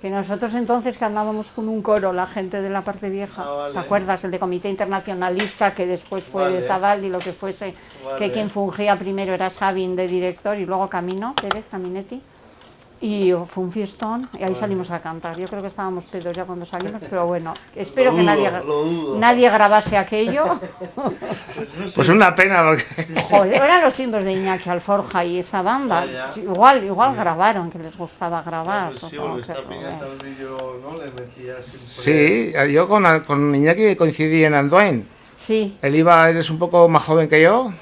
Que nosotros entonces que andábamos con un coro, la gente de la parte vieja, vale. ¿te acuerdas? El de Comité Internacionalista, que después fue Vale. de Zadal y lo que fuese, Vale. que quien fungía primero era Sabin de director y luego Camino, Pérez Caminetti. Y fue un fiestón y ahí salimos a cantar. Yo creo que estábamos pedos ya cuando salimos, pero bueno, espero que nadie grabase aquello. Pues una pena, porque... Joder, eran los tiempos de Iñaki Alforja y esa banda. Ya. Igual grabaron, que les gustaba grabar. Sí, supongo porque que, esta piñata joder. al vídeo, ¿no? Le metía siempre... Sí, yo con Iñaki coincidí en Andoain. Sí. Él es un poco más joven que yo.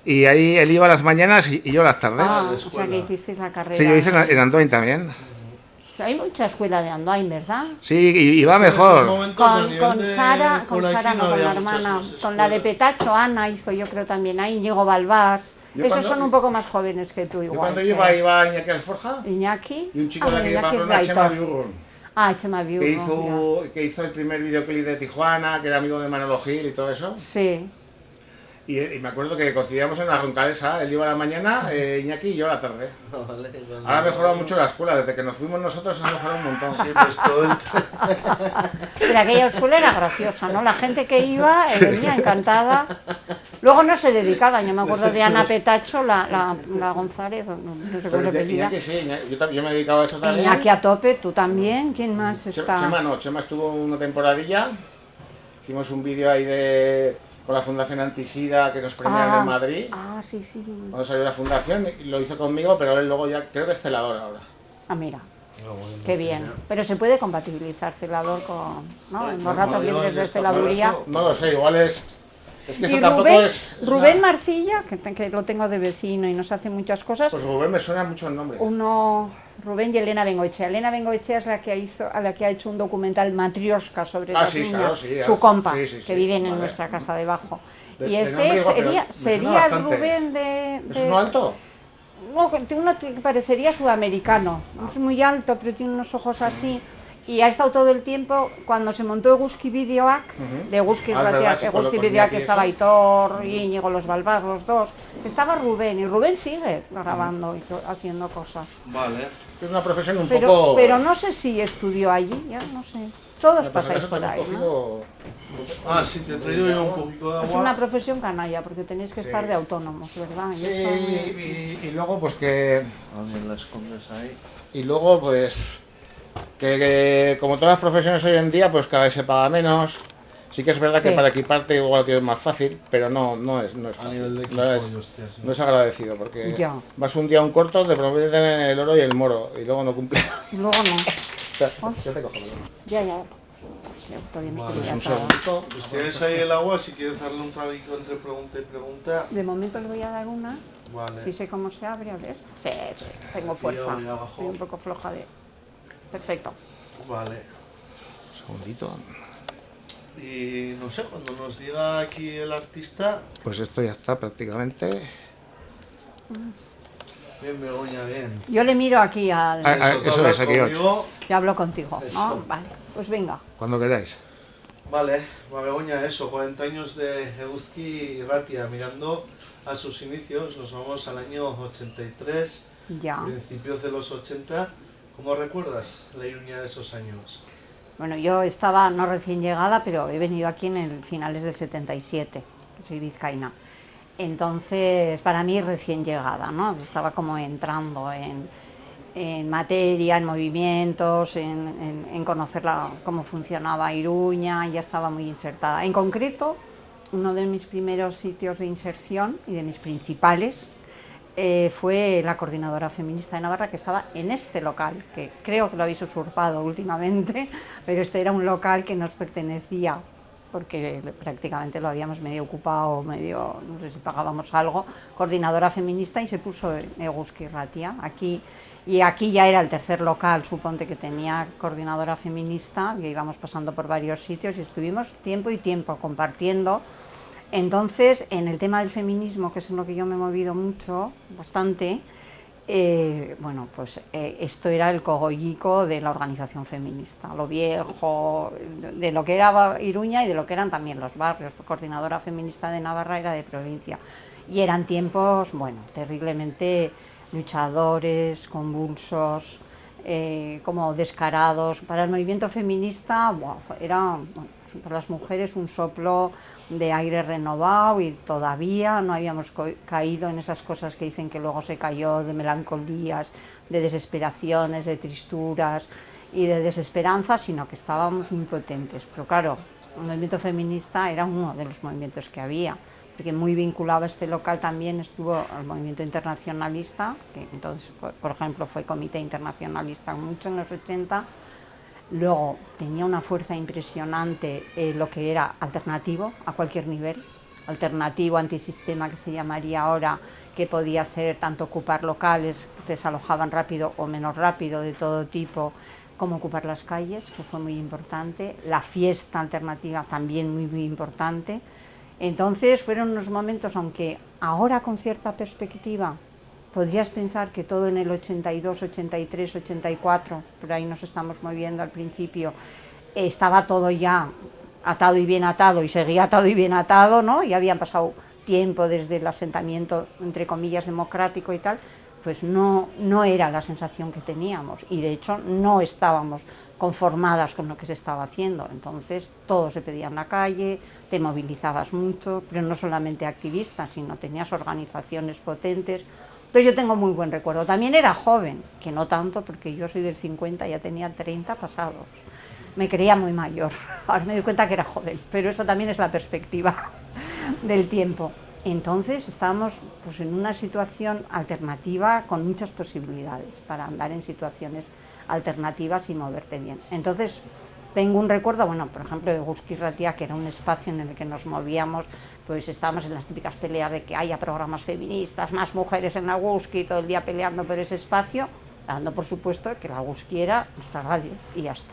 Y ahí él iba a las mañanas y yo a las tardes. Ah, de o sea escuela. que hicisteis la carrera. Sí, yo hice en Andoain también. O sea, hay mucha escuela de Andoain, ¿verdad? Sí, y iba En esos mejor. momentos, a Con nivel Sara, de- con por Sara aquí no, con había la muchas hermana, más con la de escuelas. Petacho, Ana hizo yo creo también ahí, Diego Balbás. Yo Esos cuando- son un poco más jóvenes que tú Yo igual. cuando que iba Iñaki Alforja Iñaki. y un chico Ah, de bueno, aquí de Iñaki es Pamplona, de Chema Aitor. Biurrun, Chema Viugo. que hizo el primer videoclip de Tijuana, que era amigo de Manolo Gil y todo eso. Sí. Y me acuerdo que coincidíamos en la Roncalesa, él iba a la mañana, Iñaki y yo a la tarde. Vale, cuando- Ahora ha mejorado mucho la escuela, desde que nos fuimos nosotros ha mejorado un montón. Sí, pues todo el... Pero aquella escuela era graciosa, ¿no? La gente que iba venía encantada. Luego no se dedicaban, yo me acuerdo de Ana Petacho, la González, no sé cómo se apellida. Iñaki sí, yo me he dedicado a eso también. Iñaki a tope, tú también, ¿quién más está? Chema no, Chema estuvo una temporadilla, hicimos un vídeo ahí con la Fundación Antisida que nos premiaron en Madrid. Ah, sí, sí. Cuando salió la fundación, y lo hizo conmigo, pero él luego ya creo que es celador ahora. Ah, mira, No, bueno, qué bien. Pero se puede compatibilizar celador con, ¿no? En los ratos no, libres ya de está celaduría. barato. No lo sé, igual es que esto Y tampoco Rubén, es Rubén una- Marcilla, que lo tengo de vecino y nos hace muchas cosas. Pues Rubén me suena mucho el nombre. Rubén y Elena Bengoechea. Elena Bengoechea es la que ha hecho un documental Matrioska sobre Ah, las sí, niñas, claro, sí, su compa, sí, sí, sí, que viven en vale. nuestra casa debajo. De- Y de ese nombre igual, pero me suena sería el bastante. Rubén ¿Es uno alto? No, tiene uno que parecería sudamericano. Es muy alto, pero tiene unos ojos así. Y ha estado todo el tiempo, cuando se montó Eguski Videoak, de Eguski, Ah, es verdad, sí, con Eguski lo- con Videoak Iñaki y estaba eso. Aitor, Íñigo, los Balbás, los dos. Estaba Rubén, y Rubén sigue grabando y haciendo cosas. Vale. Es una profesión un Pero, poco... pero no sé si estudió allí, ya no sé. Todos Pues pasáis eso por tenemos ahí, ¿no? cogido- Ah, sí, te he traído yo un poquito de agua. Es una profesión canalla, porque tenéis que estar de autónomos, ¿verdad? Y Sí, eso no- y luego pues que... También la escondes ahí. Y luego pues... Que como todas las profesiones hoy en día, pues cada vez se paga menos. Sí que es verdad que Sí. para equiparte igual que es más fácil, pero no es A nivel de fácil. equipo, No es, hostia, sí. no es agradecido, porque Ya. vas un día a un corto, te prometen el oro y el moro, y luego no cumple. Y luego no. O sea, yo te cojo, perdón. Ya. Sí, todavía me estoy Pues un hidratada. segundito. Pues tienes ahí el agua, si quieres darle un traguito entre pregunta y pregunta. De momento les voy a dar una. Vale. Si sé cómo se abre, a ver. Sí, tengo fuerza. ahí abajo. Estoy un poco floja de... Perfecto. Vale. Un segundito. Y no sé, cuando nos diga aquí el artista, Pues esto ya está prácticamente. bien Begoña, bien. Yo le miro aquí al... Eso te es, hablas aquí conmigo. Ya hablo contigo, ¿no? Eso. Vale, pues venga. Cuando queráis. Vale, va Begoña, eso, 40 años de Eguzki y Ratia, mirando a sus inicios, nos vamos al año 83, Ya. principios de los 80. ¿Cómo recuerdas la Iruña de esos años? Bueno, yo estaba no recién llegada, pero he venido aquí en el finales del 77, soy vizcaína. Entonces, para mí recién llegada, ¿no? Estaba como entrando en materia, en movimientos, en conocer cómo funcionaba Iruña, ya estaba muy insertada. En concreto, uno de mis primeros sitios de inserción y de mis principales fue la Coordinadora Feminista de Navarra, que estaba en este local, que creo que lo habéis usurpado últimamente, pero este era un local que nos pertenecía, porque prácticamente lo habíamos medio ocupado, medio, no sé si pagábamos algo, Coordinadora Feminista, y se puso Eguzki Ratia aquí. Y aquí ya era el tercer local, suponte, que tenía Coordinadora Feminista, y íbamos pasando por varios sitios y estuvimos tiempo y tiempo compartiendo. Entonces, en el tema del feminismo, que es en lo que yo me he movido mucho, bastante, bueno, pues esto era el cogollico de la organización feminista, lo viejo, de lo que era Iruña y de lo que eran también los barrios. Coordinadora Feminista de Navarra era de provincia. Y eran tiempos, bueno, terriblemente luchadores, convulsos, como descarados. Para el movimiento feminista era para las mujeres un soplo de aire renovado y todavía no habíamos caído en esas cosas que dicen que luego se cayó, de melancolías, de desesperaciones, de tristuras y de desesperanza, sino que estábamos muy potentes. Pero claro, el movimiento feminista era uno de los movimientos que había, porque muy vinculado a este local también estuvo el movimiento internacionalista, que entonces, por ejemplo, fue Comité Internacionalista mucho en los 80. Luego tenía una fuerza impresionante lo que era alternativo a cualquier nivel, alternativo antisistema que se llamaría ahora, que podía ser tanto ocupar locales que desalojaban rápido o menos rápido de todo tipo, como ocupar las calles, que fue muy importante, la fiesta alternativa también muy importante. Entonces fueron unos momentos, aunque ahora con cierta perspectiva podrías pensar que todo en el 82, 83, 84, por ahí nos estamos moviendo al principio, estaba todo ya atado y bien atado y seguía atado y bien atado, ¿no? Y habían pasado tiempo desde el asentamiento, entre comillas, democrático y tal, pues no era la sensación que teníamos y de hecho no estábamos conformadas con lo que se estaba haciendo. Entonces todo se pedía en la calle, te movilizabas mucho, pero no solamente activistas, sino tenías organizaciones potentes. Entonces yo tengo muy buen recuerdo. También era joven, que no tanto, porque yo soy del 50, ya tenía 30 pasados. Me creía muy mayor, ahora me doy cuenta que era joven, pero eso también es la perspectiva del tiempo. Entonces estábamos pues, en una situación alternativa con muchas posibilidades para andar en situaciones alternativas y moverte bien. Entonces tengo un recuerdo, bueno, por ejemplo, de Eguzki Irratia, que era un espacio en el que nos movíamos, pues estábamos en las típicas peleas de que haya programas feministas, más mujeres en la Eguzki, todo el día peleando por ese espacio, dando por supuesto que la Eguzki era nuestra radio y ya está.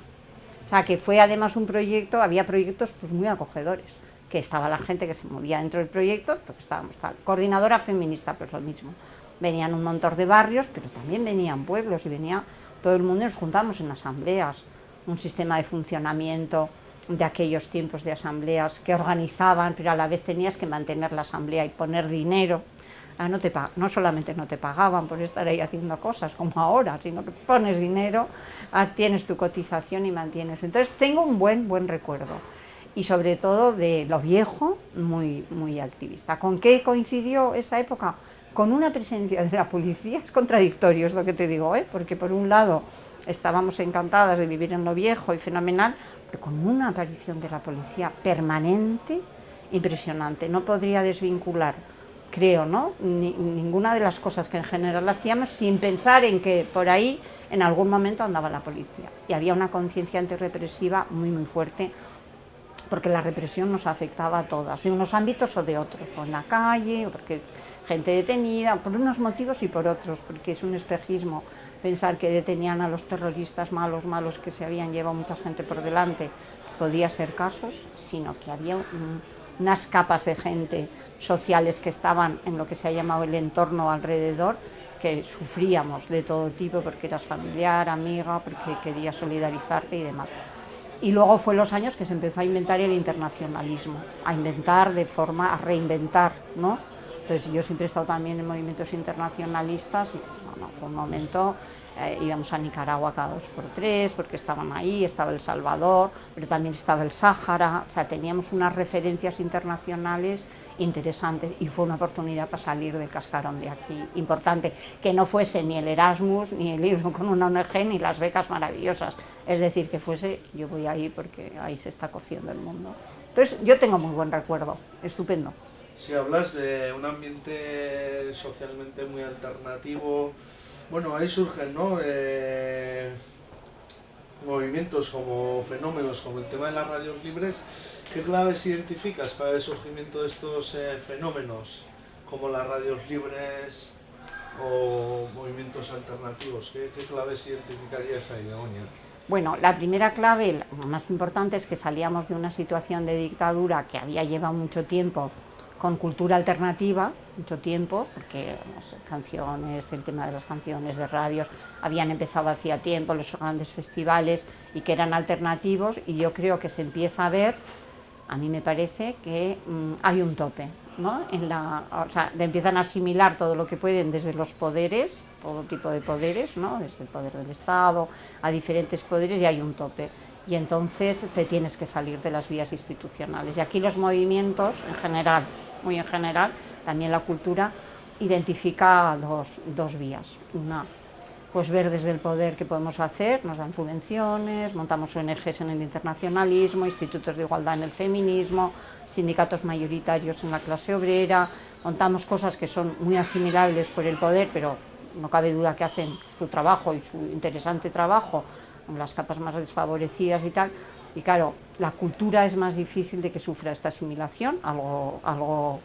O sea, que fue además un proyecto, había proyectos pues muy acogedores, que estaba la gente que se movía dentro del proyecto, porque estábamos tal. Coordinadora feminista, pues lo mismo. Venían un montón de barrios, pero también venían pueblos y venía todo el mundo y nos juntamos en asambleas, un sistema de funcionamiento de aquellos tiempos de asambleas que organizaban, pero a la vez tenías que mantener la asamblea y poner dinero. No solamente no te pagaban por estar ahí haciendo cosas como ahora, sino que pones dinero, tienes tu cotización y mantienes. Entonces tengo un buen recuerdo y sobre todo de lo viejo, muy activista. ¿Con qué coincidió esa época? Con una presencia de la policía. Es contradictorio, es lo que te digo, porque por un lado estábamos encantadas de vivir en lo viejo y fenomenal, pero con una aparición de la policía permanente, impresionante. No podría desvincular, creo, ¿no? Ninguna de las cosas que en general hacíamos sin pensar en que por ahí en algún momento andaba la policía. Y había una conciencia antirrepresiva muy fuerte, porque la represión nos afectaba a todas, de unos ámbitos o de otros, o en la calle, o porque gente detenida, por unos motivos y por otros, porque es un espejismo pensar que detenían a los terroristas malos que se habían llevado mucha gente por delante, podía ser casos, sino que había unas capas de gente sociales que estaban en lo que se ha llamado el entorno alrededor, que sufríamos de todo tipo, porque eras familiar, amiga, porque querías solidarizarte y demás. Y luego fue los años que se empezó a inventar el internacionalismo, a inventar de forma, a reinventar, ¿no? Entonces yo siempre he estado también en movimientos internacionalistas y bueno, fue un momento, íbamos a Nicaragua cada 2x3 porque estaban ahí, estaba El Salvador, pero también estaba el Sáhara, o sea, teníamos unas referencias internacionales interesantes y fue una oportunidad para salir del cascarón de aquí, importante, que no fuese ni el Erasmus, ni el ir con una ONG, ni las becas maravillosas, es decir, que fuese, yo voy ahí porque ahí se está cociendo el mundo. Entonces yo tengo muy buen recuerdo, estupendo. Si hablas de un ambiente socialmente muy alternativo, bueno, ahí surgen, ¿no? Movimientos como fenómenos, como el tema de las radios libres. ¿Qué claves identificas para el surgimiento de estos fenómenos, como las radios libres o movimientos alternativos? ¿Qué claves identificarías ahí, Begoña? Bueno, la primera clave, la más importante, es que salíamos de una situación de dictadura que había llevado mucho tiempo, con cultura alternativa, mucho tiempo, porque las canciones, el tema de las canciones de radios habían empezado hacía tiempo, los grandes festivales, y que eran alternativos, y yo creo que se empieza a ver a mí me parece que hay un tope, ¿no? O sea, empiezan a asimilar todo lo que pueden desde los poderes, todo tipo de poderes, ¿no? Desde el poder del Estado a diferentes poderes, y hay un tope. Y entonces te tienes que salir de las vías institucionales. Y aquí los movimientos, en general, muy en general, también la cultura, identifica dos vías. Una, pues ver desde el poder qué podemos hacer, nos dan subvenciones, montamos ONGs en el internacionalismo, institutos de igualdad en el feminismo, sindicatos mayoritarios en la clase obrera, montamos cosas que son muy asimilables por el poder, pero no cabe duda que hacen su trabajo y su interesante trabajo en las capas más desfavorecidas y tal. Y claro, la cultura es más difícil de que sufra esta asimilación, algo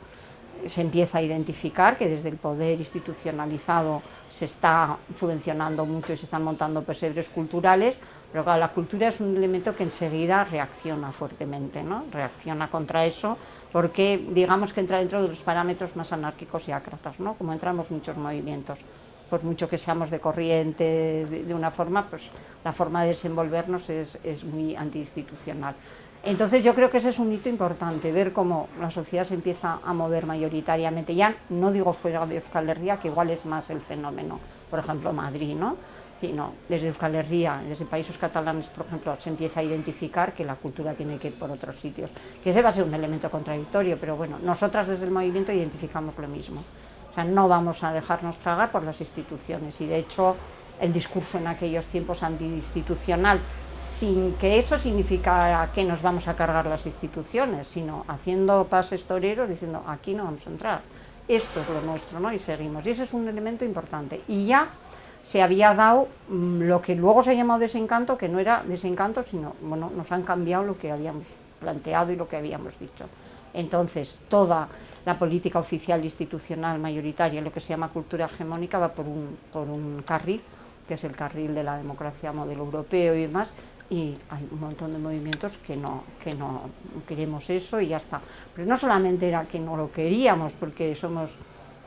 se empieza a identificar, que desde el poder institucionalizado se está subvencionando mucho y se están montando pesebres culturales, pero claro, la cultura es un elemento que enseguida reacciona fuertemente, ¿no? Reacciona contra eso, porque digamos que entra dentro de los parámetros más anárquicos y ácratas, ¿no? Como entramos muchos movimientos, por mucho que seamos de corriente, de una forma, pues la forma de desenvolvernos es muy antiinstitucional. Entonces yo creo que ese es un hito importante, ver cómo la sociedad se empieza a mover mayoritariamente, ya no digo fuera de Euskal Herria, que igual es más el fenómeno, por ejemplo Madrid, ¿no? Sino desde Euskal Herria, desde países catalanes, por ejemplo, se empieza a identificar que la cultura tiene que ir por otros sitios, que ese va a ser un elemento contradictorio, pero bueno, nosotras desde el movimiento identificamos lo mismo, o sea, no vamos a dejarnos tragar por las instituciones, y de hecho el discurso en aquellos tiempos antiinstitucional, sin que eso significara que nos vamos a cargar las instituciones, sino haciendo pases toreros, diciendo aquí no vamos a entrar, esto es lo nuestro, ¿no? Y seguimos, y ese es un elemento importante. Y ya se había dado lo que luego se ha llamado desencanto, que no era desencanto, sino, bueno, nos han cambiado lo que habíamos planteado y lo que habíamos dicho. Entonces, toda la política oficial institucional mayoritaria, lo que se llama cultura hegemónica, va por un carril, que es el carril de la democracia modelo europeo y demás, y hay un montón de movimientos que no queremos eso y ya está. Pero no solamente era que no lo queríamos porque somos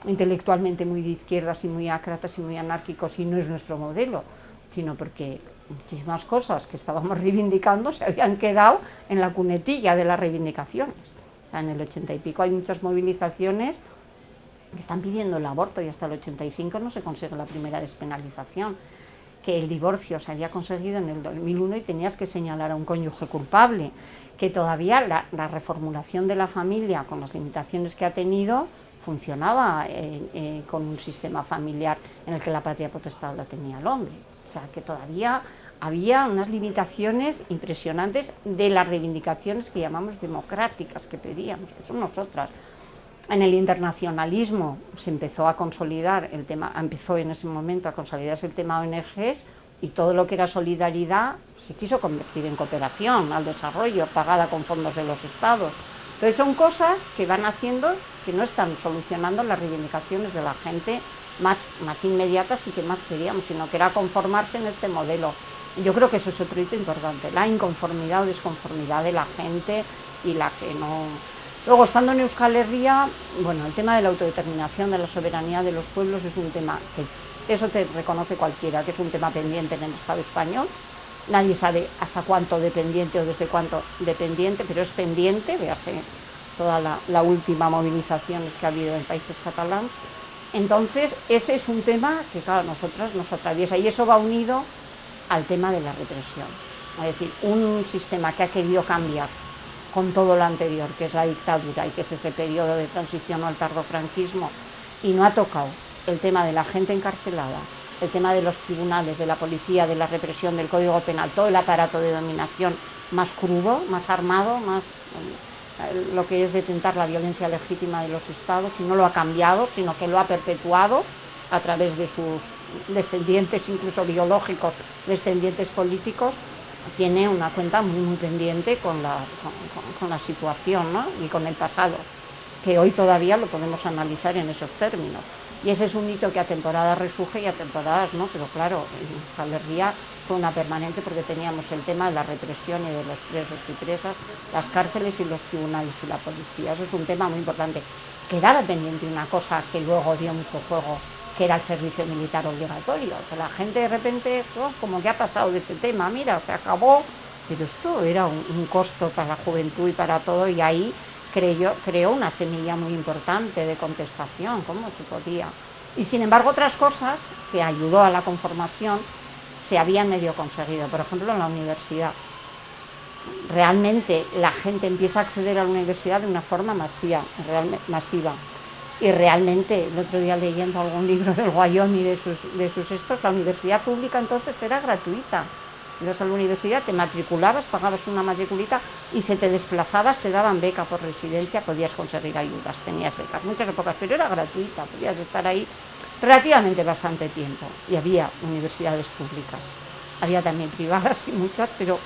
intelectualmente muy de izquierdas y muy ácratas y muy anárquicos y no es nuestro modelo, sino porque muchísimas cosas que estábamos reivindicando se habían quedado en la cunetilla de las reivindicaciones. O sea, en el 80 y pico hay muchas movilizaciones que están pidiendo el aborto y hasta el 85 no se consigue la primera despenalización, que el divorcio se había conseguido en el 2001 y tenías que señalar a un cónyuge culpable, que todavía la reformulación de la familia con las limitaciones que ha tenido funcionaba con un sistema familiar en el que la patria potestad la tenía el hombre, o sea que todavía había unas limitaciones impresionantes de las reivindicaciones que llamamos democráticas que pedíamos, que son nosotras. En el internacionalismo se empezó a consolidar el tema, empezó en ese momento a consolidarse el tema ONGs y todo lo que era solidaridad se quiso convertir en cooperación al desarrollo pagada con fondos de los estados. Entonces son cosas que van haciendo que no están solucionando las reivindicaciones de la gente más inmediatas y que más queríamos, sino que era conformarse en este modelo. Yo creo que eso es otro hito importante, la inconformidad o desconformidad de la gente y la que no... Luego, estando en Euskal Herria, bueno, el tema de la autodeterminación, de la soberanía de los pueblos es un tema que eso te reconoce cualquiera, que es un tema pendiente en el Estado español. Nadie sabe hasta cuánto dependiente o desde cuánto dependiente, pero es pendiente, véase toda la última movilizaciones que ha habido en países catalanes. Entonces, ese es un tema que, claro, nosotras nos atraviesa y eso va unido al tema de la represión. Es decir, un sistema que ha querido cambiar con todo lo anterior, que es la dictadura y que es ese periodo de transición al tardofranquismo, y no ha tocado el tema de la gente encarcelada, el tema de los tribunales, de la policía, de la represión, del Código Penal, todo el aparato de dominación más crudo, más armado, más lo que es detentar la violencia legítima de los estados, y no lo ha cambiado, sino que lo ha perpetuado a través de sus descendientes, incluso biológicos, descendientes políticos. Tiene una cuenta muy pendiente con la situación, ¿no? Y con el pasado, que hoy todavía lo podemos analizar en esos términos. Y ese es un hito que a temporadas resurge y a temporadas no, pero claro, en Euskal Herria fue una permanente porque teníamos el tema de la represión y de los presos y presas, las cárceles y los tribunales y la policía. Eso es un tema muy importante. Quedaba pendiente una cosa que luego dio mucho juego, que era el servicio militar obligatorio, que la gente de repente, como que ha pasado de ese tema, mira, se acabó pero esto era un costo para la juventud y para todo, y ahí creó una semilla muy importante de contestación, cómo se podía. Y sin embargo otras cosas que ayudó a la conformación se habían medio conseguido, por ejemplo en la universidad. Realmente la gente empieza a acceder a la universidad de una forma masiva. Y realmente, el otro día leyendo algún libro del Wyoming de sus estos, la universidad pública entonces era gratuita. Ibas a la universidad, te matriculabas, pagabas una matriculita y si te desplazabas te daban beca por residencia, podías conseguir ayudas, tenías becas, muchas o pocas, pero era gratuita, podías estar ahí relativamente bastante tiempo. Y había universidades públicas, había también privadas y muchas, pero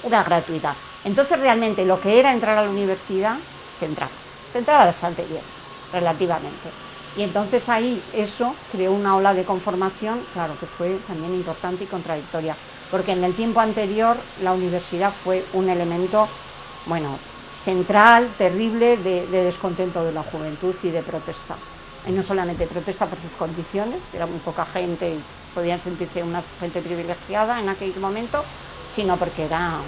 era gratuita. Entonces realmente lo que era entrar a la universidad, se entraba bastante bien, relativamente. Y entonces ahí eso creó una ola de conformación, claro que fue también importante y contradictoria, porque en el tiempo anterior la universidad fue un elemento, bueno, central, terrible, de descontento de la juventud y de protesta. Y no solamente protesta por sus condiciones, que era muy poca gente y podían sentirse una gente privilegiada en aquel momento, sino porque era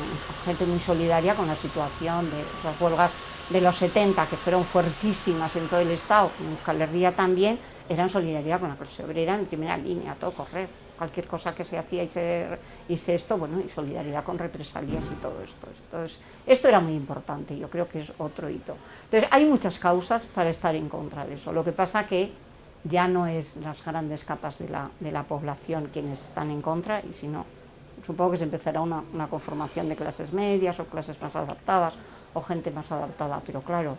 gente muy solidaria con la situación de las huelgas de los 70, que fueron fuertísimas en todo el Estado, en Euskal Herria también, eran solidaridad con la clase obrera en primera línea, a todo correr. Cualquier cosa que se hacía y solidaridad con represalias y todo esto. Esto era muy importante, yo creo que es otro hito. Entonces, hay muchas causas para estar en contra de eso. Lo que pasa que ya no es las grandes capas de la población quienes están en contra, y si no, supongo que se empezará una conformación de clases medias o clases más adaptadas o gente más adaptada, pero claro,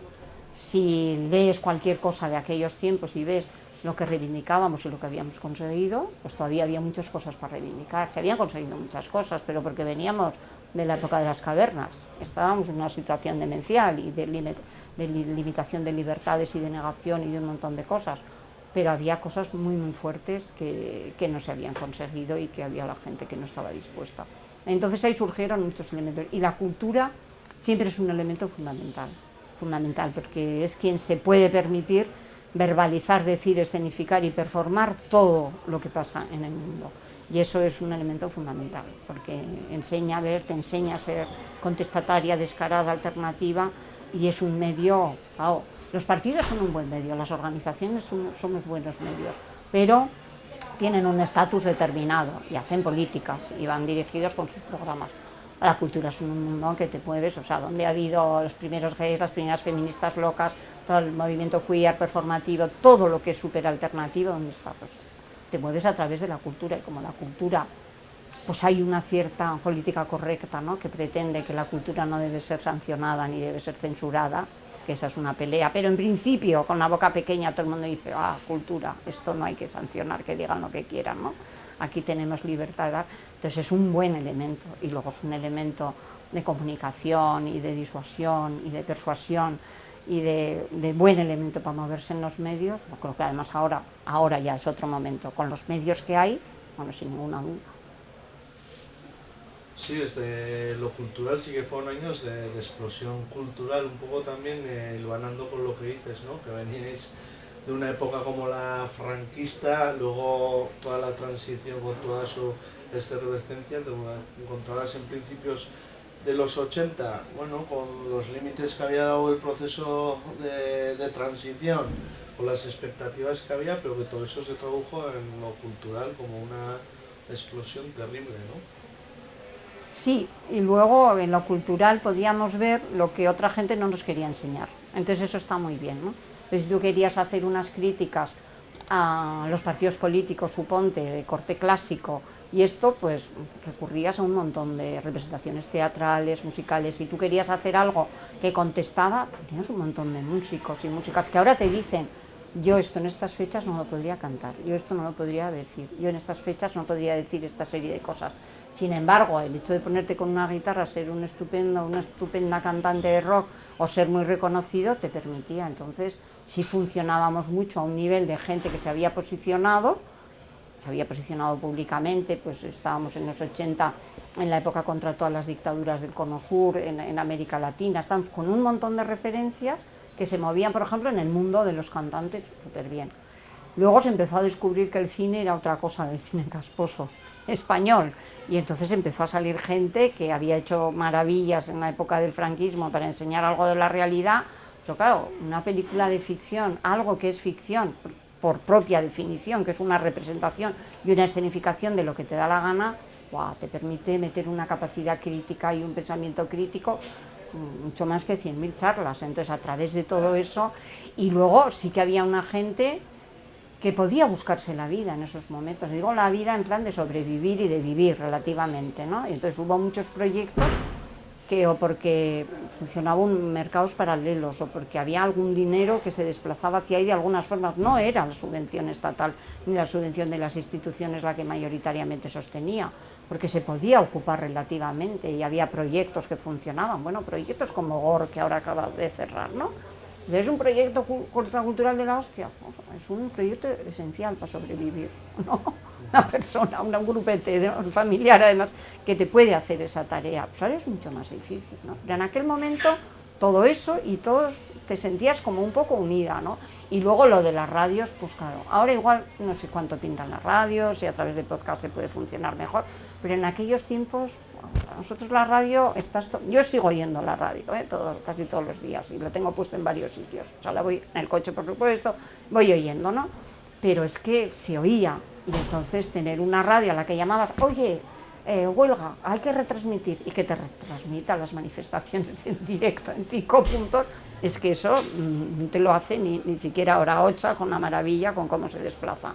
si lees cualquier cosa de aquellos tiempos y ves lo que reivindicábamos y lo que habíamos conseguido, pues todavía había muchas cosas para reivindicar. Se habían conseguido muchas cosas, pero porque veníamos de la época de las cavernas, estábamos en una situación demencial y de limitación de libertades y de negación y de un montón de cosas, pero había cosas muy muy fuertes que no se habían conseguido y que había la gente que no estaba dispuesta. Entonces ahí surgieron muchos elementos, y la cultura siempre es un elemento fundamental, porque es quien se puede permitir verbalizar, decir, escenificar y performar todo lo que pasa en el mundo. Y eso es un elemento fundamental, porque enseña a ver, te enseña a ser contestataria, descarada, alternativa, y es un medio, wow. Los partidos son un buen medio, las organizaciones somos buenos medios, pero tienen un estatus determinado y hacen políticas y van dirigidos con sus programas. La cultura es un mundo que te mueves, o sea, donde ha habido los primeros gays, las primeras feministas locas, todo el movimiento queer, performativo, todo lo que es súper alternativo, ¿dónde está? Pues te mueves a través de la cultura, y como la cultura, pues hay una cierta política correcta, ¿no?, que pretende que la cultura no debe ser sancionada ni debe ser censurada, que esa es una pelea, pero en principio, con la boca pequeña, todo el mundo dice, cultura, esto no hay que sancionar, que digan lo que quieran, ¿no? Aquí tenemos libertad. Entonces es un buen elemento, y luego es un elemento de comunicación y de disuasión y de persuasión y de buen elemento para moverse en los medios. Yo creo que además ahora ya es otro momento, con los medios que hay, bueno, sin ninguna duda. Sí, desde lo cultural sí que fueron años de explosión cultural, un poco también hilvanando con lo que dices, ¿no?, que veníais de una época como la franquista, luego toda la transición con toda su efervescencia, te encontrabas en principios de los 80, bueno, con los límites que había dado el proceso de transición, con las expectativas que había, pero que todo eso se tradujo en lo cultural como una explosión terrible, ¿no? Sí, y luego en lo cultural podíamos ver lo que otra gente no nos quería enseñar. Entonces eso está muy bien, ¿no? Entonces, si tú querías hacer unas críticas a los partidos políticos, suponte, de corte clásico, y esto, pues recurrías a un montón de representaciones teatrales, musicales. Si tú querías hacer algo que contestaba, tienes un montón de músicos y músicas que ahora te dicen, yo esto en estas fechas no lo podría cantar, yo esto no lo podría decir, yo en estas fechas no podría decir esta serie de cosas. Sin embargo, el hecho de ponerte con una guitarra, ser una estupenda cantante de rock o ser muy reconocido, te permitía. Entonces, sí funcionábamos mucho a un nivel de gente que se había posicionado públicamente, pues estábamos en los 80, en la época contra todas las dictaduras del Cono Sur, en América Latina, estábamos con un montón de referencias que se movían, por ejemplo, en el mundo de los cantantes súper bien. Luego se empezó a descubrir que el cine era otra cosa del cine casposo, español. Y entonces empezó a salir gente que había hecho maravillas en la época del franquismo para enseñar algo de la realidad. Pero claro, una película de ficción, algo que es ficción por propia definición, que es una representación y una escenificación de lo que te da la gana, ¡wow!, te permite meter una capacidad crítica y un pensamiento crítico mucho más que 100.000 charlas. Entonces, a través de todo eso, y luego sí que había una gente que podía buscarse la vida en esos momentos. Digo la vida en plan de sobrevivir y de vivir relativamente, ¿no? Y entonces hubo muchos proyectos que o porque funcionaban mercados paralelos o porque había algún dinero que se desplazaba hacia ahí de algunas formas. No era la subvención estatal ni la subvención de las instituciones la que mayoritariamente sostenía, porque se podía ocupar relativamente y había proyectos que funcionaban. Bueno, proyectos como GOR, que ahora acaba de cerrar, ¿no? ¿Es un proyecto cultural de la hostia? Es un proyecto esencial para sobrevivir, ¿no? Una persona, un grupete, un familiar además, que te puede hacer esa tarea. Pues ahora es mucho más difícil, ¿no? Pero en aquel momento todo eso y todo te sentías como un poco unida, ¿no? Y luego lo de las radios, pues claro, ahora igual no sé cuánto pintan las radios y a través de podcast se puede funcionar mejor, pero en aquellos tiempos, a nosotros la radio, yo sigo oyendo la radio, casi todos los días, y lo tengo puesto en varios sitios. O sea, la voy en el coche, por supuesto, voy oyendo, ¿no? Pero es que se oía, y entonces tener una radio a la que llamabas, oye, huelga, hay que retransmitir, y que te retransmita las manifestaciones en directo en 5 puntos, es que eso no te lo hace ni siquiera Hora 8 con la maravilla, con cómo se desplaza.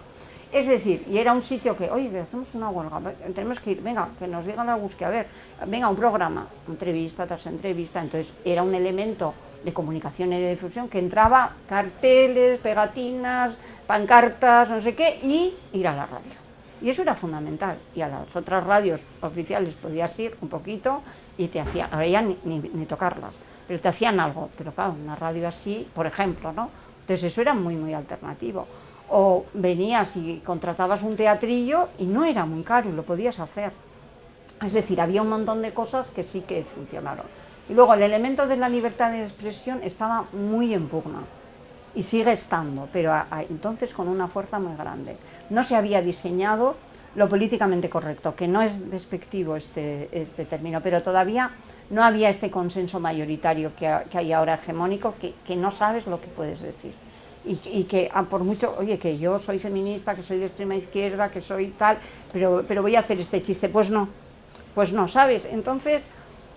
Es decir, y era un sitio que, oye, hacemos una huelga, tenemos que ir, venga, que nos digan la búsqueda, a ver, venga, un programa, entrevista tras entrevista. Entonces era un elemento de comunicación y de difusión que entraba carteles, pegatinas, pancartas, no sé qué, y ir a la radio. Y eso era fundamental. Y a las otras radios oficiales podías ir un poquito y te hacían, ahora ya ni tocarlas, pero te hacían algo. Pero claro, una radio así, por ejemplo, ¿no? Entonces eso era muy, muy alternativo. O venías y contratabas un teatrillo y no era muy caro y lo podías hacer. Es decir, había un montón de cosas que sí que funcionaron. Y luego el elemento de la libertad de expresión estaba muy en pugna y sigue estando, pero entonces con una fuerza muy grande. No se había diseñado lo políticamente correcto, que no es despectivo este término, pero todavía no había este consenso mayoritario que hay ahora hegemónico, que no sabes lo que puedes decir. Y que por mucho, oye, que yo soy feminista, que soy de extrema izquierda, que soy tal, pero voy a hacer este chiste, pues no, ¿sabes? Entonces,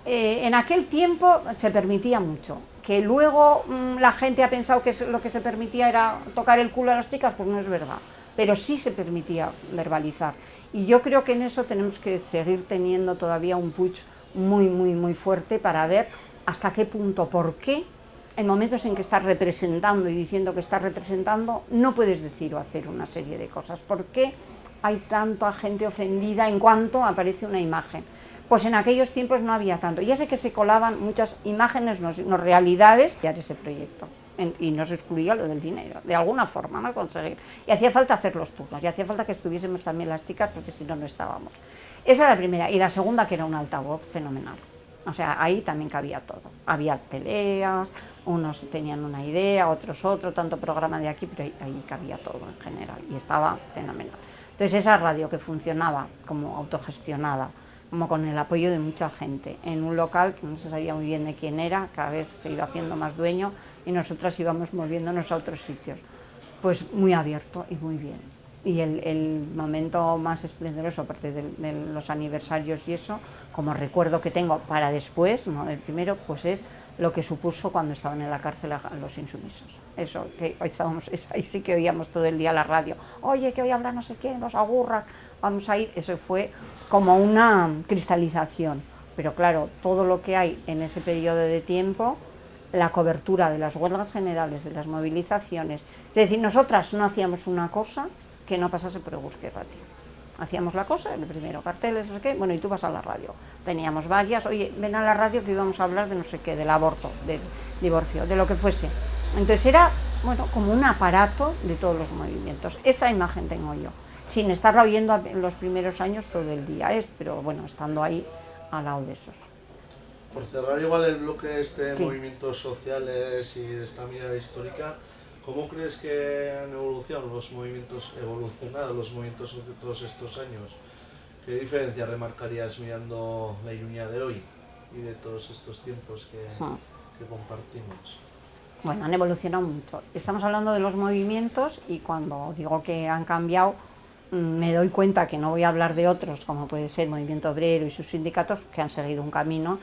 en aquel tiempo se permitía mucho. Que luego la gente ha pensado que lo que se permitía era tocar el culo a las chicas, pues no es verdad, pero sí se permitía verbalizar. Y yo creo que en eso tenemos que seguir teniendo todavía un push muy, muy, muy fuerte para ver hasta qué punto, por qué, en momentos en que estás representando y diciendo que estás representando, no puedes decir o hacer una serie de cosas. ¿Por qué hay tanta gente ofendida en cuanto aparece una imagen? Pues en aquellos tiempos no había tanto. Ya sé que se colaban muchas imágenes, no realidades, de ese proyecto. Y no se excluía lo del dinero, de alguna forma, ¿no? Conseguir. Y hacía falta hacer los turnos, y hacía falta que estuviésemos también las chicas, porque si no, no estábamos. Esa era la primera. Y la segunda, que era un altavoz fenomenal. O sea, ahí también cabía todo. Había peleas, unos tenían una idea, otros otro, tanto programa de aquí, pero ahí cabía todo en general y estaba fenomenal. Entonces esa radio que funcionaba como autogestionada, como con el apoyo de mucha gente, en un local que no se sabía muy bien de quién era, cada vez se iba haciendo más dueño y nosotras íbamos moviéndonos a otros sitios, pues muy abierto y muy bien. Y el momento más esplendoroso, aparte de los aniversarios y eso, como recuerdo que tengo para después, no el primero, pues es lo que supuso cuando estaban en la cárcel a los insumisos. Eso, que hoy estábamos, ahí sí que oíamos todo el día la radio, oye, que hoy habla no sé quién, los agurra, vamos a ir. Eso fue como una cristalización. Pero claro, todo lo que hay en ese periodo de tiempo, la cobertura de las huelgas generales, de las movilizaciones, es decir, nosotras no hacíamos una cosa que no pasase por Eguzki Irratia. Hacíamos la cosa, el primero carteles, no sé qué, bueno, y tú vas a la radio. Teníamos varias, oye, ven a la radio que íbamos a hablar de no sé qué, del aborto, del divorcio, de lo que fuese. Entonces era, bueno, como un aparato de todos los movimientos. Esa imagen tengo yo, sin estarla oyendo en los primeros años todo el día, pero bueno, estando ahí al lado de esos. Por cerrar igual el bloque de Sí. movimientos sociales y de esta mirada histórica, ¿cómo crees que han evolucionado los movimientos sociales todos estos años? ¿Qué diferencia remarcarías mirando la Iruña de hoy y de todos estos tiempos que compartimos? Bueno, han evolucionado mucho. Estamos hablando de los movimientos y cuando digo que han cambiado, me doy cuenta que no voy a hablar de otros, como puede ser el movimiento obrero y sus sindicatos, que han seguido un camino.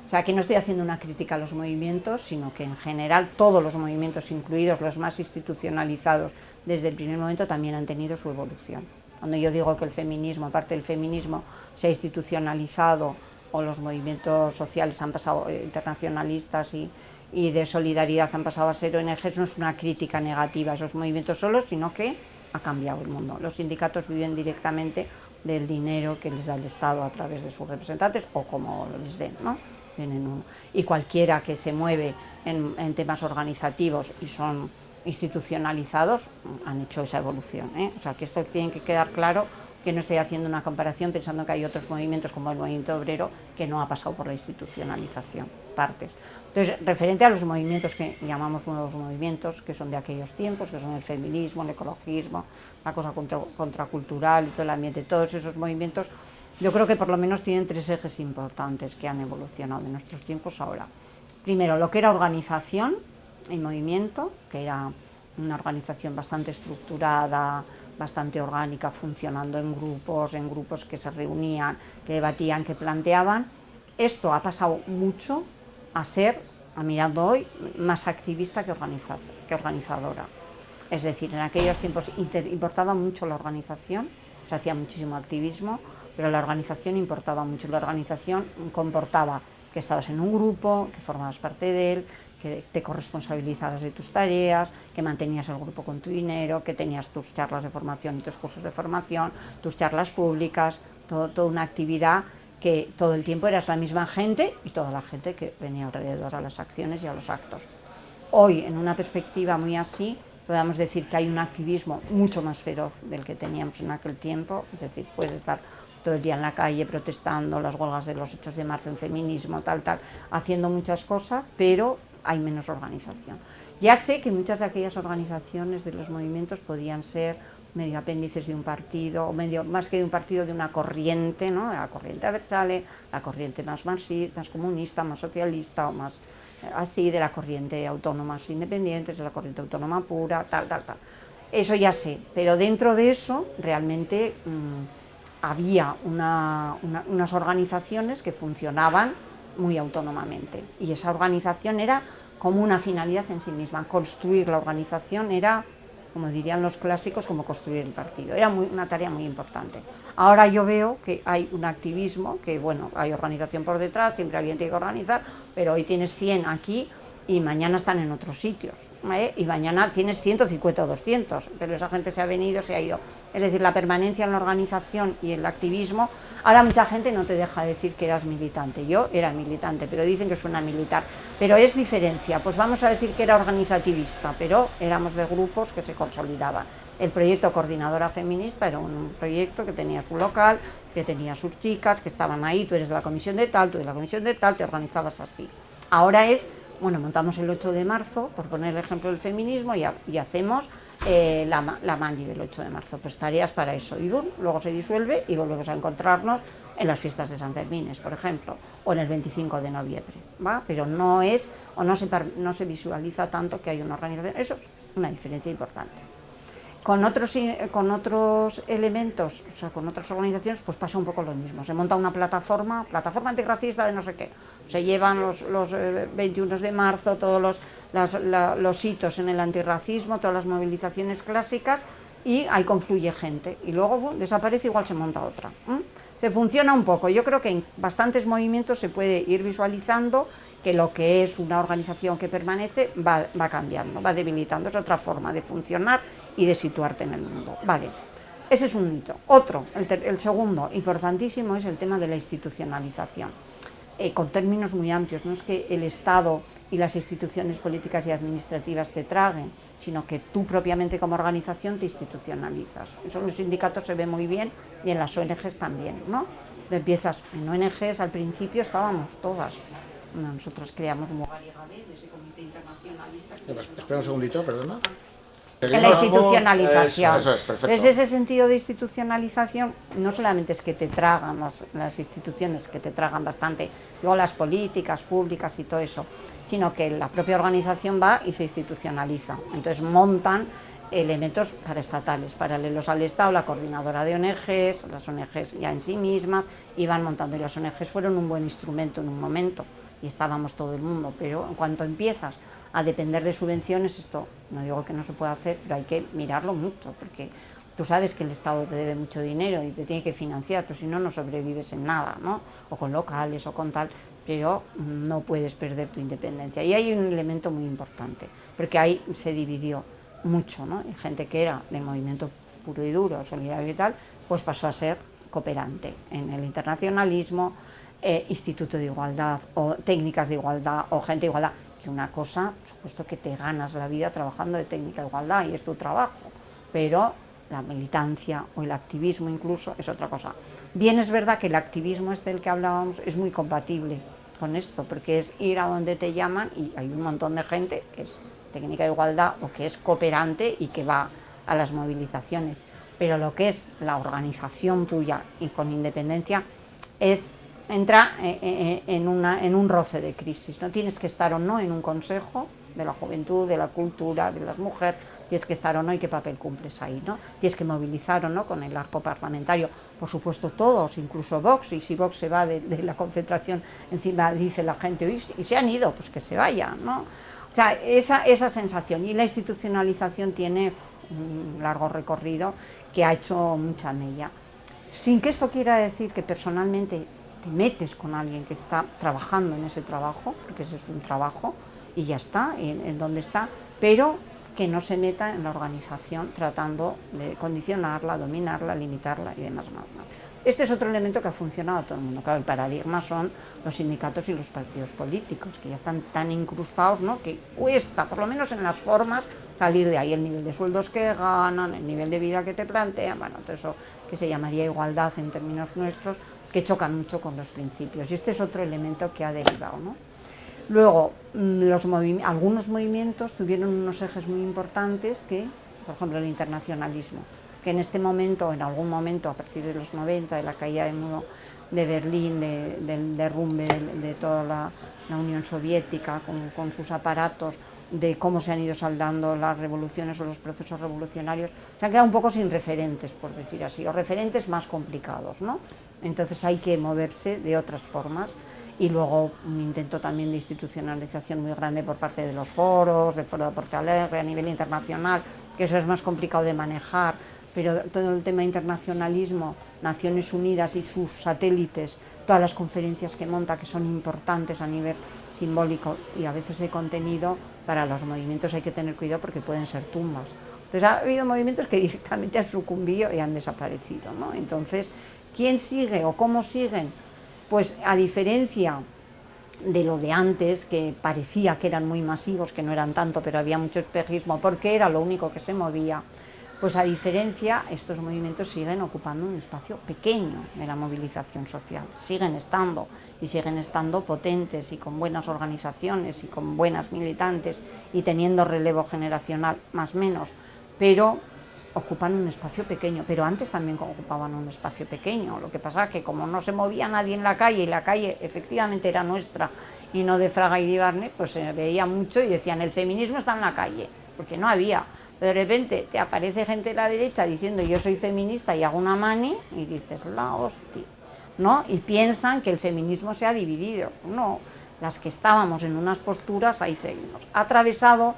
O sea, que no estoy haciendo una crítica a los movimientos, sino que en general todos los movimientos, incluidos los más institucionalizados desde el primer momento, también han tenido su evolución. Cuando yo digo que el feminismo, aparte del feminismo, se ha institucionalizado, o los movimientos sociales han pasado, internacionalistas y de solidaridad han pasado a ser ONGs, no es una crítica negativa a esos movimientos solos, sino que ha cambiado el mundo. Los sindicatos viven directamente del dinero que les da el Estado a través de sus representantes o como les den, ¿no? Y cualquiera que se mueve en temas organizativos y son institucionalizados han hecho esa evolución, ¿eh? O sea, que esto tiene que quedar claro, que no estoy haciendo una comparación pensando que hay otros movimientos como el movimiento obrero que no ha pasado por la institucionalización, partes. Entonces, referente a los movimientos que llamamos nuevos movimientos, que son de aquellos tiempos, que son el feminismo, el ecologismo, la cosa contracultural y todo el ambiente, todos esos movimientos, yo creo que por lo menos tienen tres ejes importantes que han evolucionado de nuestros tiempos ahora. Primero, lo que era organización y movimiento, que era una organización bastante estructurada, bastante orgánica, funcionando en grupos que se reunían, que debatían, que planteaban. Esto ha pasado mucho a ser, mirando hoy, más activista que organizadora. Es decir, en aquellos tiempos importaba mucho la organización, se hacía muchísimo activismo, pero la organización importaba mucho. La organización comportaba que estabas en un grupo, que formabas parte de él, que te corresponsabilizabas de tus tareas, que mantenías el grupo con tu dinero, que tenías tus charlas de formación y tus cursos de formación, tus charlas públicas, toda una actividad que todo el tiempo eras la misma gente y toda la gente que venía alrededor a las acciones y a los actos. Hoy, en una perspectiva muy así, podemos decir que hay un activismo mucho más feroz del que teníamos en aquel tiempo, es decir, puedes estar todo el día en la calle protestando, las huelgas de los 8 de marzo en feminismo, haciendo muchas cosas, pero hay menos organización. Ya sé que muchas de aquellas organizaciones de los movimientos podían ser medio apéndices de un partido, o medio, más que de un partido, de una corriente, ¿no? La corriente Abertzale, la corriente más marxista, más comunista, más socialista, o más así, de la corriente autónomas independientes, de la corriente autónoma pura, tal. Eso ya sé, pero dentro de eso realmente había unas organizaciones que funcionaban muy autónomamente, y esa organización era como una finalidad en sí misma. Construir la organización era, como dirían los clásicos, como construir el partido. Era una tarea muy importante. Ahora yo veo que hay un activismo, que bueno, hay organización por detrás, siempre alguien tiene que organizar, pero hoy tienes 100 aquí y mañana están en otros sitios, ¿eh? Y mañana tienes 150 o 200, pero esa gente se ha venido, se ha ido. Es decir, la permanencia en la organización y el activismo. Ahora mucha gente no te deja decir que eras militante. Yo era militante, pero dicen que suena militar. Pero es diferencia, pues vamos a decir que era organizativista, pero éramos de grupos que se consolidaban. El proyecto Coordinadora Feminista era un proyecto que tenía su local, que tenía sus chicas, que estaban ahí, tú eres de la comisión de tal, tú de la comisión de tal, te organizabas así. Ahora es, bueno, montamos el 8 de marzo, por poner el ejemplo del feminismo, y hacemos la mani del 8 de marzo, pues tareas para eso, y luego se disuelve y volvemos a encontrarnos en las fiestas de San Fermín, por ejemplo, o en el 25 de noviembre, ¿va? Pero no es, o no se visualiza tanto que hay una organización. Eso es una diferencia importante. Con otros elementos, o sea, con otras organizaciones, pues pasa un poco lo mismo. Se monta una plataforma antirracista de no sé qué. Se llevan los 21 de marzo, todos los hitos en el antirracismo, todas las movilizaciones clásicas, y ahí confluye gente. Y luego desaparece, igual se monta otra. Se funciona un poco. Yo creo que en bastantes movimientos se puede ir visualizando que lo que es una organización que permanece va cambiando, va debilitando. Es otra forma de funcionar y de situarte en el mundo. Vale, ese es un hito. Otro, el segundo, importantísimo, es el tema de la institucionalización, con términos muy amplios. No es que el Estado y las instituciones políticas y administrativas te traguen, sino que tú propiamente como organización te institucionalizas. Eso en los sindicatos se ve muy bien y en las ONGs también, ¿no? Empiezas, en ONGs al principio estábamos todas. Nosotros creamos Mugar y Gabel, ese comité internacionalista. Espera un segundito, perdona. En la institucionalización. Eso es, perfecto. Entonces, ese sentido de institucionalización no solamente es que te tragan las instituciones, que te tragan bastante, luego las políticas públicas y todo eso, sino que la propia organización va y se institucionaliza. Entonces montan elementos paraestatales, paralelos al Estado, la coordinadora de ONGs, las ONGs ya en sí mismas, iban montando, y las ONGs fueron un buen instrumento en un momento, y estábamos todo el mundo, pero en cuanto empiezas a depender de subvenciones, esto no digo que no se pueda hacer, pero hay que mirarlo mucho, porque tú sabes que el Estado te debe mucho dinero y te tiene que financiar, pero si no, no sobrevives en nada, ¿no? O con locales o con tal, pero no puedes perder tu independencia. Y hay un elemento muy importante, porque ahí se dividió mucho, ¿no? Y gente que era del movimiento puro y duro, solidario y tal, pues pasó a ser cooperante en el internacionalismo, instituto de igualdad, o técnicas de igualdad, o gente de igualdad, que una cosa, por supuesto que te ganas la vida trabajando de técnica de igualdad y es tu trabajo, pero la militancia o el activismo incluso es otra cosa. Bien es verdad que el activismo del que hablábamos es muy compatible con esto, porque es ir a donde te llaman y hay un montón de gente que es técnica de igualdad o que es cooperante y que va a las movilizaciones, pero lo que es la organización tuya y con independencia entra en un roce de crisis, ¿no? Tienes que estar o no en un consejo de la juventud, de la cultura, de las mujeres, tienes que estar o no y qué papel cumples ahí, ¿no? Tienes que movilizar o no con el arco parlamentario, por supuesto todos, incluso Vox, y si Vox se va de la concentración, encima dice la gente, uy, y se han ido, pues que se vayan, ¿no? O sea, esa sensación, y la institucionalización tiene un largo recorrido que ha hecho mucha mella. Sin que esto quiera decir que personalmente te metes con alguien que está trabajando en ese trabajo, porque ese es un trabajo y ya está, en donde está, pero que no se meta en la organización tratando de condicionarla, dominarla, limitarla y demás. Este es otro elemento que ha funcionado a todo el mundo. Claro, el paradigma son los sindicatos y los partidos políticos, que ya están tan incrustados, ¿no?, que cuesta, por lo menos en las formas, salir de ahí. El nivel de sueldos que ganan, el nivel de vida que te plantean, bueno, todo eso que se llamaría igualdad en términos nuestros, que chocan mucho con los principios. Y este es otro elemento que ha derivado, ¿no? Luego, algunos movimientos tuvieron unos ejes muy importantes que, por ejemplo, el internacionalismo, que en este momento, en algún momento, a partir de los 90, de la caída del muro de Berlín, del derrumbe de toda la Unión Soviética con sus aparatos, de cómo se han ido saldando las revoluciones o los procesos revolucionarios, se han quedado un poco sin referentes, por decir así, o referentes más complicados, ¿no? Entonces hay que moverse de otras formas. Y luego un intento también de institucionalización muy grande por parte de los foros, del Foro de Porto Alegre a nivel internacional, que eso es más complicado de manejar, pero todo el tema de internacionalismo, Naciones Unidas y sus satélites, todas las conferencias que monta, que son importantes a nivel simbólico y a veces de contenido, para los movimientos hay que tener cuidado porque pueden ser tumbas. Entonces ha habido movimientos que directamente han sucumbido y han desaparecido, ¿no? Entonces, ¿quién sigue o cómo siguen? Pues a diferencia de lo de antes, que parecía que eran muy masivos, que no eran tanto, pero había mucho espejismo, porque era lo único que se movía, pues a diferencia, estos movimientos siguen ocupando un espacio pequeño de la movilización social, siguen estando, y siguen estando potentes y con buenas organizaciones y con buenas militantes y teniendo relevo generacional más o menos, pero ocupan un espacio pequeño, pero antes también ocupaban un espacio pequeño. Lo que pasa es que como no se movía nadie en la calle, y la calle efectivamente era nuestra y no de Fraga y de Ibarne, pues se veía mucho y decían, el feminismo está en la calle, porque no había. De repente te aparece gente de la derecha diciendo yo soy feminista y hago una mani, y dices, la hostia, ¿no? Y piensan que el feminismo se ha dividido. No, las que estábamos en unas posturas, ahí seguimos. Atravesado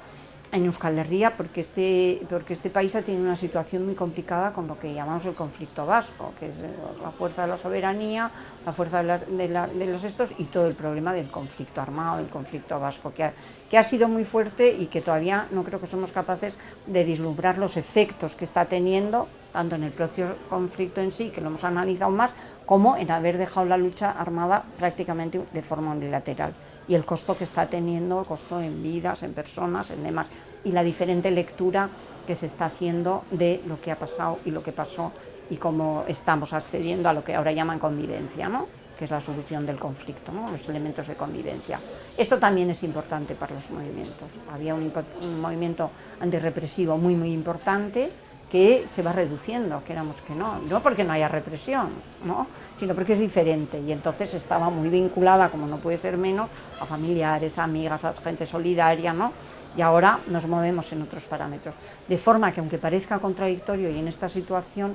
en Euskal Herria, porque este país ha tenido una situación muy complicada con lo que llamamos el conflicto vasco, que es la fuerza de la soberanía, la fuerza de los estos y todo el problema del conflicto armado, el conflicto vasco, que ha sido muy fuerte y que todavía no creo que somos capaces de vislumbrar los efectos que está teniendo, tanto en el propio conflicto en sí, que lo hemos analizado más, como en haber dejado la lucha armada prácticamente de forma unilateral. Y el costo que está teniendo, el costo en vidas, en personas, en demás, y la diferente lectura que se está haciendo de lo que ha pasado y lo que pasó y cómo estamos accediendo a lo que ahora llaman convivencia, ¿no? que es la solución del conflicto, ¿no? Los elementos de convivencia. Esto también es importante para los movimientos. Había un movimiento antirrepresivo muy, muy importante que se va reduciendo, queramos que no porque no haya represión, ¿no? Sino porque es diferente, y entonces estaba muy vinculada, como no puede ser menos, a familiares, a amigas, a gente solidaria, ¿no? Y ahora nos movemos en otros parámetros. De forma que, aunque parezca contradictorio, y en esta situación,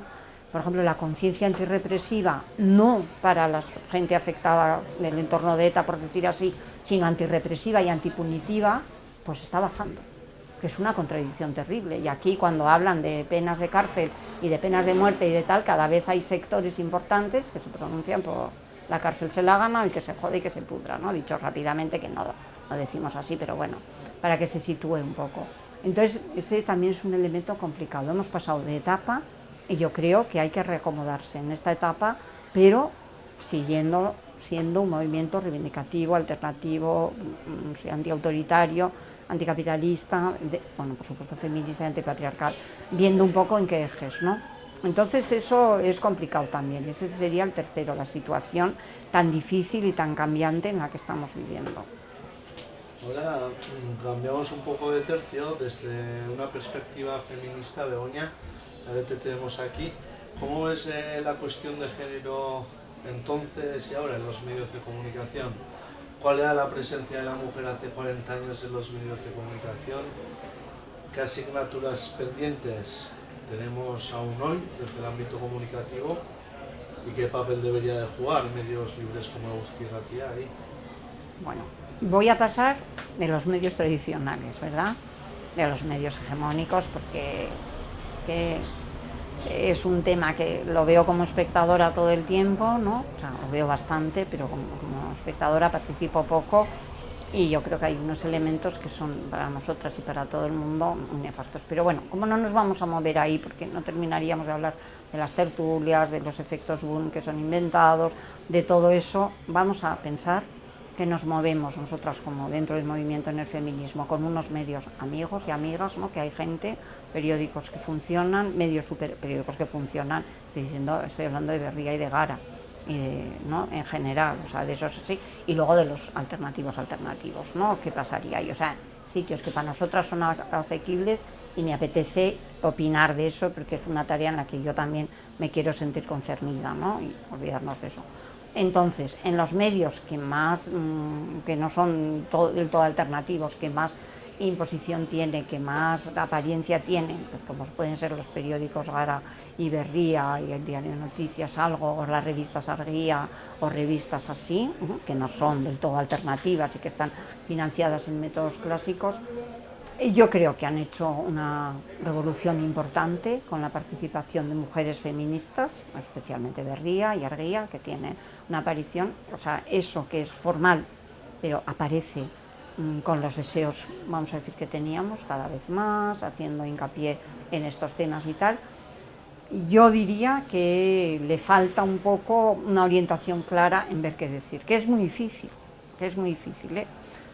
por ejemplo, la conciencia antirrepresiva, no para la gente afectada del entorno de ETA, por decir así, sino antirrepresiva y antipunitiva, pues está bajando, que es una contradicción terrible. Y aquí, cuando hablan de penas de cárcel y de penas de muerte y de tal, cada vez hay sectores importantes que se pronuncian por la cárcel se la gana y que se jode y que se pudra, ¿no? Dicho rápidamente, que no decimos así, pero bueno, para que se sitúe un poco. Entonces, ese también es un elemento complicado. Hemos pasado de etapa y yo creo que hay que reacomodarse en esta etapa, pero siendo un movimiento reivindicativo, alternativo, antiautoritario, anticapitalista, bueno, por supuesto feminista y antipatriarcal, viendo un poco en qué ejes, ¿no? Entonces eso es complicado también, ese sería el tercero, la situación tan difícil y tan cambiante en la que estamos viviendo. Ahora cambiamos un poco de tercio desde una perspectiva feminista. Begoña, ya te tenemos aquí. ¿Cómo ves la cuestión de género entonces y ahora en los medios de comunicación? ¿Cuál era la presencia de la mujer hace 40 años en los medios de comunicación? ¿Qué asignaturas pendientes tenemos aún hoy desde el ámbito comunicativo? ¿Y qué papel debería de jugar medios libres como Agustí García ahí? Bueno, voy a pasar de los medios tradicionales, ¿verdad? De los medios hegemónicos, porque es un tema que lo veo como espectadora todo el tiempo, ¿no? O sea, lo veo bastante, pero como espectadora participo poco, y yo creo que hay unos elementos que son para nosotras y para todo el mundo muy nefastos. Pero bueno, como no nos vamos a mover ahí, porque no terminaríamos de hablar de las tertulias, de los efectos boom que son inventados, de todo eso, vamos a pensar que nos movemos nosotras como dentro del movimiento en el feminismo con unos medios amigos y amigas, ¿no? Que hay gente, periódicos que funcionan, periódicos que funcionan, estoy hablando de Berría y de Gara, ¿no? En general, o sea, de esos sí, y luego de los alternativos, ¿no? ¿Qué pasaría ahí? O sea, sitios que para nosotras son asequibles, y me apetece opinar de eso porque es una tarea en la que yo también me quiero sentir concernida, ¿no? Y olvidarnos de eso. Entonces, en los medios que más, que no son del todo alternativos, que más imposición tiene, que más apariencia tienen, pues como pueden ser los periódicos Gara y Berría y el Diario de Noticias, algo, o las revistas Argia o revistas así, que no son del todo alternativas y que están financiadas en métodos clásicos, yo creo que han hecho una revolución importante con la participación de mujeres feministas, especialmente Berría y Argia, que tienen una aparición, o sea, eso que es formal, pero aparece con los deseos, vamos a decir, que teníamos cada vez más, haciendo hincapié en estos temas y tal. Yo diría que le falta un poco una orientación clara en ver qué decir, que es muy difícil,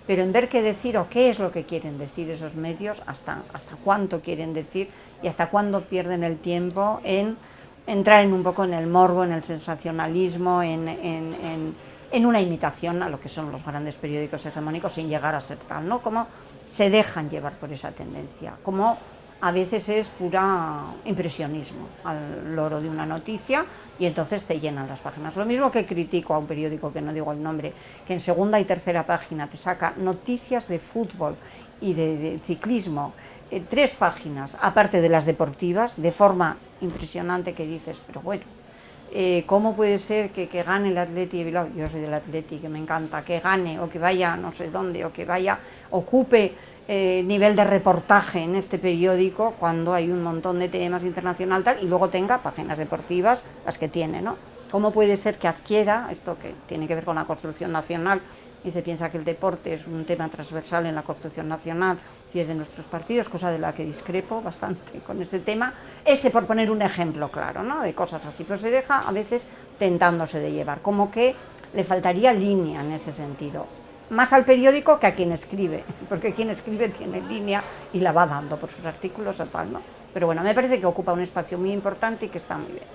pero en ver qué decir o qué es lo que quieren decir esos medios, hasta cuánto quieren decir y hasta cuándo pierden el tiempo en entrar un poco en el morbo, en el sensacionalismo, en una imitación a lo que son los grandes periódicos hegemónicos sin llegar a ser tal, ¿no? Cómo se dejan llevar por esa tendencia, cómo a veces es pura impresionismo al loro de una noticia y entonces te llenan las páginas. Lo mismo que critico a un periódico, que no digo el nombre, que en segunda y tercera página te saca noticias de fútbol y de ciclismo, 3 páginas, aparte de las deportivas, de forma impresionante, que dices, pero bueno, ¿cómo puede ser que gane el Athletic de Bilbao? Yo soy del Athletic, que me encanta, que gane o que vaya no sé dónde o que vaya, ocupe nivel de reportaje en este periódico cuando hay un montón de temas internacional tal, y luego tenga páginas deportivas, las que tiene, ¿no? ¿Cómo puede ser que adquiera esto que tiene que ver con la construcción nacional y se piensa que el deporte es un tema transversal en la construcción nacional y es de nuestros partidos, cosa de la que discrepo bastante con ese tema, ese por poner un ejemplo claro, ¿no? De cosas así, pero se deja a veces tentándose de llevar, como que le faltaría línea en ese sentido, más al periódico que a quien escribe, porque quien escribe tiene línea y la va dando por sus artículos o tal, ¿no? Pero bueno, me parece que ocupa un espacio muy importante y que está muy bien.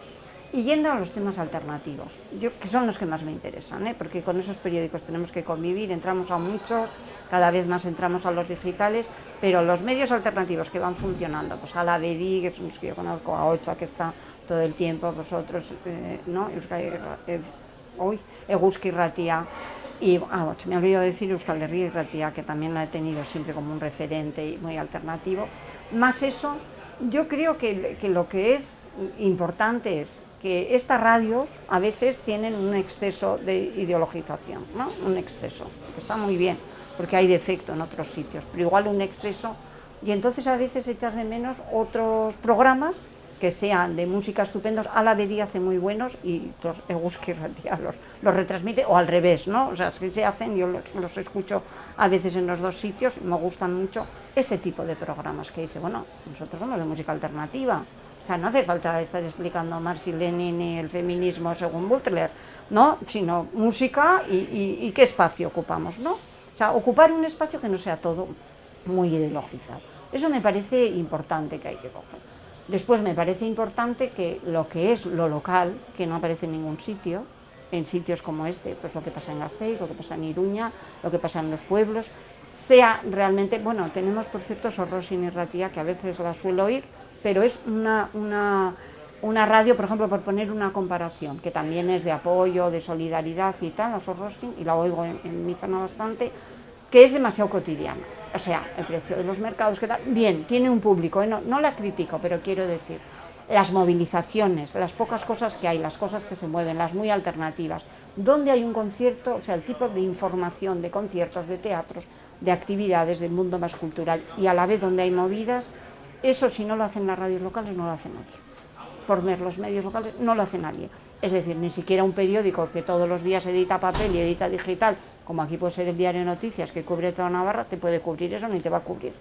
Y yendo a los temas alternativos, que son los que más me interesan, porque con esos periódicos tenemos que convivir, entramos a muchos, cada vez más entramos a los digitales, pero los medios alternativos que van funcionando, pues a la BD, que son los que yo conozco, a Ocha, que está todo el tiempo, vosotros, ¿no? Eguzki Ratia, y me olvidó decir Euskal Herria y Ratia, que también la he tenido siempre como un referente y muy alternativo. Más eso, yo creo que lo que es importante es que estas radios a veces tienen un exceso de ideologización, ¿no? Un exceso, que está muy bien, porque hay defecto en otros sitios, pero igual un exceso, y entonces a veces echas de menos otros programas que sean de música estupendos. A la vez hace muy buenos y los Eguzki Ratia los retransmite, o al revés, ¿no? O sea, que se hacen, yo los escucho a veces en los dos sitios, me gustan mucho ese tipo de programas que dice, bueno, nosotros somos de música alternativa. O sea, no hace falta estar explicando Marx y Lenin y el feminismo según Butler, ¿no? Sino música y qué espacio ocupamos, ¿no? O sea, ocupar un espacio que no sea todo muy ideologizado. Eso me parece importante que hay que coger. Después me parece importante que lo que es lo local, que no aparece en ningún sitio, en sitios como este, pues lo que pasa en Gasteiz, lo que pasa en Iruña, lo que pasa en los pueblos, sea realmente, bueno, tenemos por cierto Sorrosin y Ratia, que a veces la suelo oír, pero es una radio, por ejemplo, por poner una comparación, que también es de apoyo, de solidaridad y tal, a Sorrosin, y la oigo en mi zona bastante, que es demasiado cotidiana. O sea, el precio de los mercados, que tal, bien, tiene un público, no la critico, pero quiero decir, las movilizaciones, las pocas cosas que hay, las cosas que se mueven, las muy alternativas, donde hay un concierto, o sea, el tipo de información de conciertos, de teatros, de actividades del mundo más cultural, y a la vez donde hay movidas, eso si no lo hacen las radios locales no lo hace nadie. Por ver los medios locales no lo hace nadie. Es decir, ni siquiera un periódico que todos los días edita papel y edita digital, como aquí puede ser el Diario de Noticias, que cubre toda Navarra, te puede cubrir eso, ni te va a cubrir.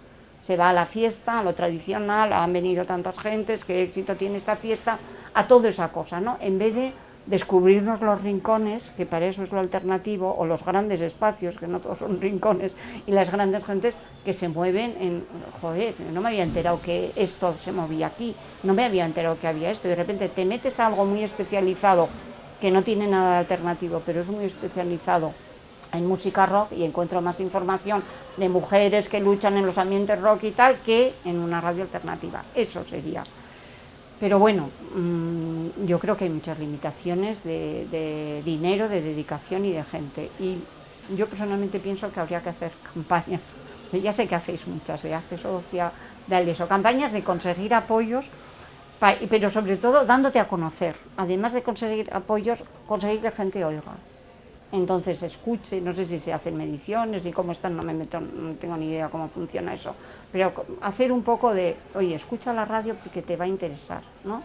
Se va a la fiesta, a lo tradicional, han venido tantas gentes, qué éxito tiene esta fiesta, a toda esa cosa, ¿no? En vez de descubrirnos los rincones, que para eso es lo alternativo, o los grandes espacios, que no todos son rincones, y las grandes gentes que se mueven en, joder, no me había enterado que esto se movía aquí, no me había enterado que había esto, y de repente te metes a algo muy especializado, que no tiene nada de alternativo, pero es muy especializado en música rock, y encuentro más información de mujeres que luchan en los ambientes rock y tal, que en una radio alternativa. Eso sería. Pero bueno, yo creo que hay muchas limitaciones de dinero, de dedicación y de gente. Y yo personalmente pienso que habría que hacer campañas, ya sé que hacéis muchas, de Acte Social, de eso, campañas de conseguir apoyos, pero sobre todo dándote a conocer. Además de conseguir apoyos, conseguir que gente oiga. Entonces escuche, no sé si se hacen mediciones ni cómo están, no tengo ni idea cómo funciona eso, pero hacer un poco de, oye, escucha la radio porque te va a interesar, ¿no?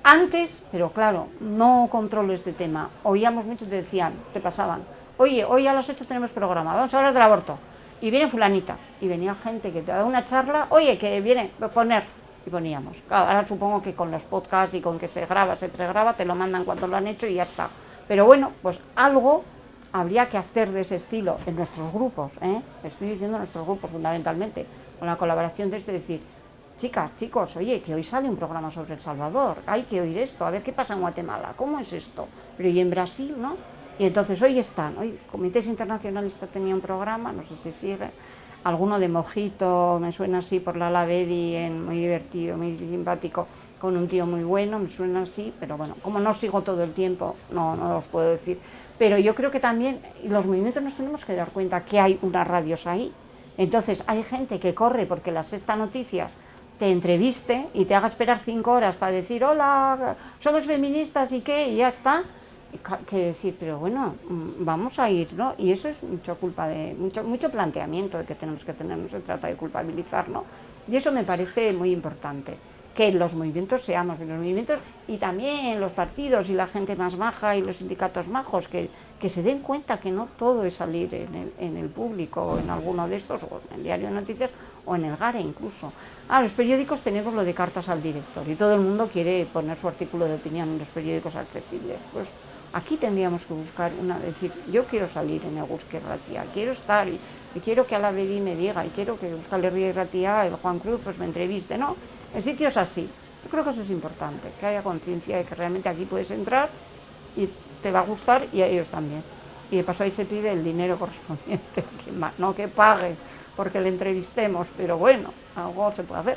Antes, pero claro, no controlo este tema, oíamos mucho, te decían, te pasaban, oye, hoy a las 8 tenemos programa, vamos a hablar del aborto, y viene fulanita, y venía gente que te da una charla, oye, que viene a poner, y poníamos. Claro, ahora supongo que con los podcasts y con que se graba, se pregraba, te lo mandan cuando lo han hecho y ya está. Pero bueno, pues algo habría que hacer de ese estilo en nuestros grupos, estoy diciendo nuestros grupos fundamentalmente, con la colaboración de decir, chicas, chicos, oye, que hoy sale un programa sobre El Salvador, hay que oír esto, a ver qué pasa en Guatemala, cómo es esto, pero y en Brasil, ¿no? Y entonces hoy Comités Internacionalistas tenía un programa, no sé si sigue, alguno de Mojito, me suena así por la Alavedi, muy divertido, muy simpático, con un tío muy bueno, me suena así, pero bueno, como no sigo todo el tiempo, no os puedo decir. Pero yo creo que también los movimientos nos tenemos que dar cuenta que hay unas radios ahí. Entonces hay gente que corre porque la Sexta Noticias te entreviste y te haga esperar 5 horas para decir, hola, somos feministas y qué, y ya está. Que decir, pero bueno, vamos a ir, ¿no? Y eso es mucha culpa de, mucho planteamiento que tenemos que tener, no se trata de culpabilizar, ¿no? Y eso me parece muy importante, que los movimientos seamos, los movimientos y también los partidos y la gente más maja y los sindicatos majos, que se den cuenta que no todo es salir en el público o en alguno de estos, o en el Diario de Noticias o en el GARE incluso. Los periódicos tenemos lo de cartas al director y todo el mundo quiere poner su artículo de opinión en los periódicos accesibles. Pues aquí tendríamos que buscar decir, yo quiero salir en Eguzki Ratia, quiero estar y quiero que Alavedi me diga y quiero que Euskal Herria y Ratia, el Juan Cruz, pues me entreviste, ¿no? En sitios así, Yo creo que eso es importante, que haya conciencia de que realmente aquí puedes entrar y te va a gustar y a ellos también. Y de paso ahí se pide el dinero correspondiente, no que pague porque le entrevistemos, pero bueno, algo se puede hacer.